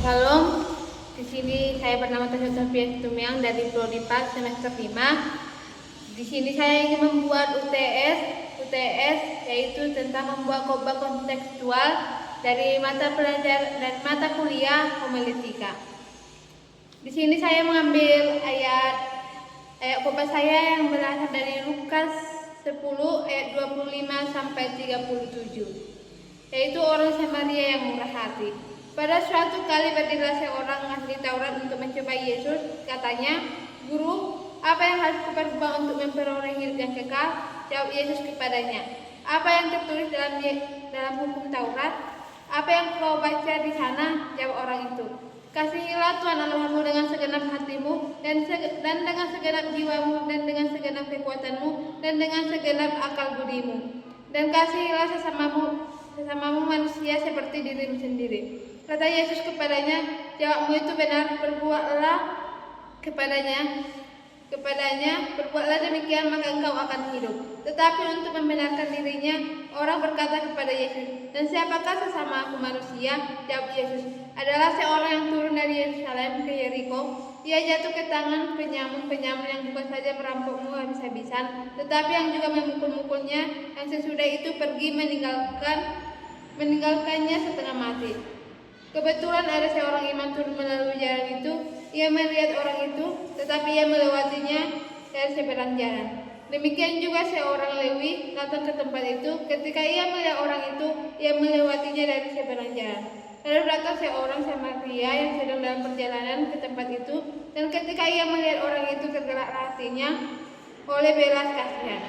Shalom. Di sini saya bernama Tasya Sofia Tumiang dari Prodi PAK semester 5. Di sini saya ingin membuat UTS yaitu tentang membuat khotbah kontekstual dari mata kuliah homiletika. Di sini saya mengambil ayat khotbah saya yang berasal dari Lukas 10 ayat 25 sampai 37. Yaitu orang Samaria yang murah hati. Pada suatu kali berdirilah seorang ahli Taurat untuk mencoba Yesus. Katanya, "Guru, apa yang harus kuperbuat untuk memperoleh hidup yang kekal?" Jawab Yesus kepadanya, "Apa yang tertulis dalam hukum Taurat? Apa yang kau baca di sana?" Jawab orang itu, "Kasihilah Tuhan Allahmu dengan segenap hatimu dan dengan segenap jiwamu dan dengan segenap kekuatanmu dan dengan segenap akal budimu. Dan kasihilah sesamamu manusia seperti dirimu sendiri." Kata Yesus kepadanya, "Jawabmu itu benar, perbuatlah perbuatlah demikian maka engkau akan hidup." Tetapi untuk membenarkan dirinya, orang berkata kepada Yesus, "Dan siapakah sesama aku manusia?" Jawab Yesus, "Adalah seorang yang turun dari Yerusalem ke Yeriko. Ia jatuh ke tangan penyamun yang bukan saja merampokmu habis-habisan, tetapi yang juga memukul-mukulnya, yang sesudah itu pergi meninggalkannya setengah mati. Kebetulan ada seorang imam turun melalui jalan itu. Ia melihat orang itu, tetapi ia melewatinya dari seberang jalan. Demikian juga seorang Lewi datang ke tempat itu. Ketika ia melihat orang itu, ia melewatinya dari seberang jalan. Lalu datang seorang Samaria yang sedang dalam perjalanan ke tempat itu, dan ketika ia melihat orang itu tergerak hatinya oleh belas kasihan.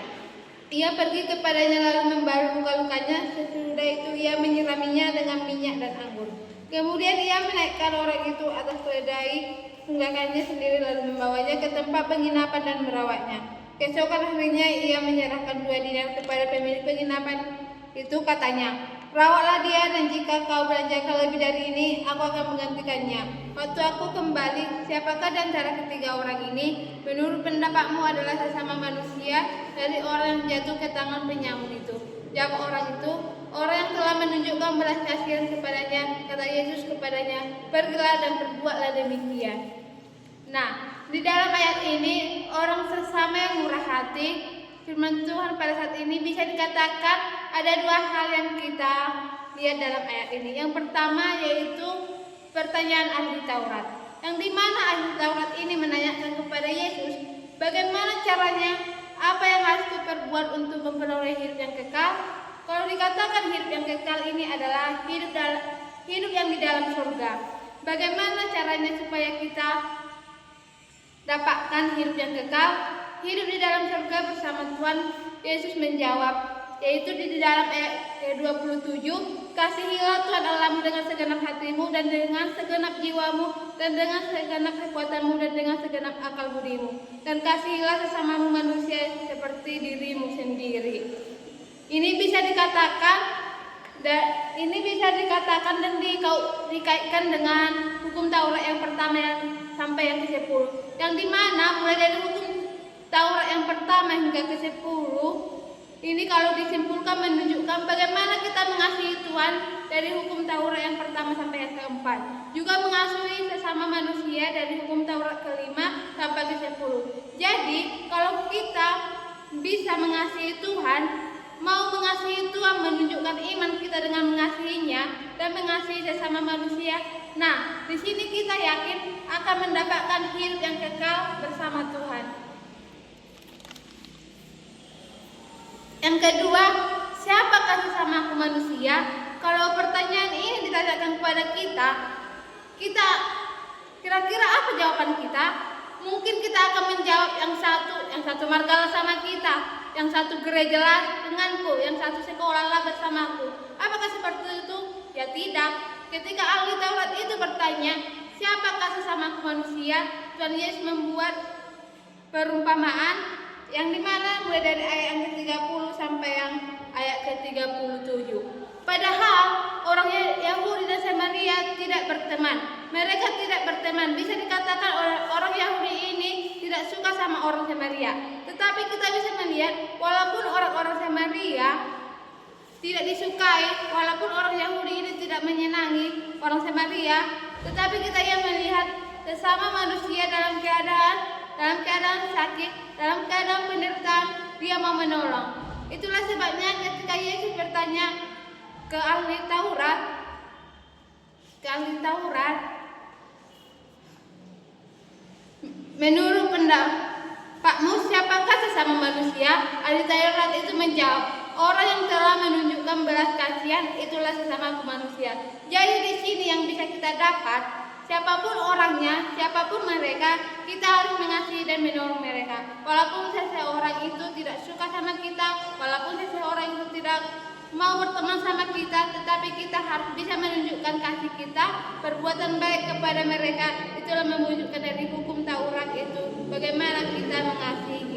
Ia pergi kepadanya lalu membalut luka-lukanya. Sesudah itu ia menyiraminya dengan minyak dan anggur. Kemudian ia menaikkan orang itu atas keledai tunggangannya sendiri lalu membawanya ke tempat penginapan dan merawatnya. Keesokan harinya ia menyerahkan 2 dinar kepada pemilik penginapan itu. Katanya, "Rawatlah dia, dan jika kau belanjakan lebih dari ini, aku akan menggantikannya. Waktu aku kembali, siapakah di antara ketiga orang ini menurut pendapatmu adalah sesama manusia dari orang yang jatuh ke tangan penyamun itu?" Jawab orang itu, "Orang yang telah menunjukkan belas kasihan kepadanya." Kata Yesus kepadanya, "Pergilah dan perbuatlah demikian." Nah, di dalam ayat ini orang sesama yang murah hati, firman Tuhan pada saat ini bisa dikatakan ada 2 hal yang kita lihat dalam ayat ini. Yang pertama yaitu pertanyaan ahli Taurat, yang dimana ahli Taurat ini menanyakan kepada Yesus, bagaimana caranya, apa yang harus diperbuat untuk memperoleh hidup yang kekal. Kalau dikatakan hidup yang kekal ini adalah hidup yang di dalam surga, bagaimana caranya supaya kita dapatkan hidup yang kekal, hidup di dalam surga bersama Tuhan? Yesus menjawab, yaitu di dalam ayat 27, "Kasihilah Tuhan Allahmu dengan segenap hatimu dan dengan segenap jiwamu dan dengan segenap kekuatanmu dan dengan segenap akal budimu. Dan kasihilah sesamamu manusia seperti dirimu sendiri." Ini bisa dikatakan dan dikaitkan dengan hukum Taurat yang pertama yang sampai yang ke-10, yang dimana mulai dari hukum Taurat yang pertama hingga ke-10 ini kalau disimpulkan menunjukkan bagaimana kita mengasihi Tuhan dari hukum Taurat yang pertama sampai yang ke-4, juga mengasihi sesama manusia dari hukum Taurat ke-5 sampai ke-10. Jadi kalau kita bisa mengasihi Tuhan, mau mengasihi Tuhan, menunjukkan iman kita dengan mengasihinya dan mengasihi sesama manusia. Nah, di sini kita yakin akan mendapatkan hidup yang kekal bersama Tuhan. Yang kedua, siapakah sesama aku manusia? Kalau pertanyaan ini ditanyakan kepada kita kira-kira apa jawaban kita? Mungkin kita akan menjawab yang satu margalah sama kita, yang satu gerejalah denganku, yang satu sekolahlah bersamaku. Apakah seperti itu? Ya tidak. Ketika ahli Taurat itu bertanya, siapakah sesamaku manusia? Tuhan Yesus membuat perumpamaan yang dimana mulai dari ayat yang ke-30 sampai yang ayat ke-37. Padahal orang Yahudi dan Samaria tidak berteman. Mereka tidak berteman. Bisa dikatakan orang Yahudi ini tidak suka sama orang Samaria. Tetapi kita bisa melihat walaupun orang-orang Samaria tidak disukai, walaupun orang Yahudi ini tidak menyenangi orang Samaria, tetapi kita yang melihat sesama manusia dalam keadaan sakit, dalam keadaan penderitaan, dia mau menolong. Itulah sebabnya ketika Yesus bertanya ke ahli Taurat, menurut pendapatmu siapakah sesama manusia? Ahli Taurat itu menjawab, orang yang telah menunjukkan belas kasihan itulah sesama manusia. Jadi di sini yang bisa kita dapat, siapapun orangnya, siapapun mereka, kita harus mengasihi dan menolong mereka. Walaupun seseorang itu tidak suka sama kita, walaupun seseorang itu tidak mau berteman sama kita, tetapi kita harus bisa menunjukkan kasih kita, perbuatan baik kepada mereka. Itulah mewujudkan dari hukum Taurat itu, bagaimana kita mengasihi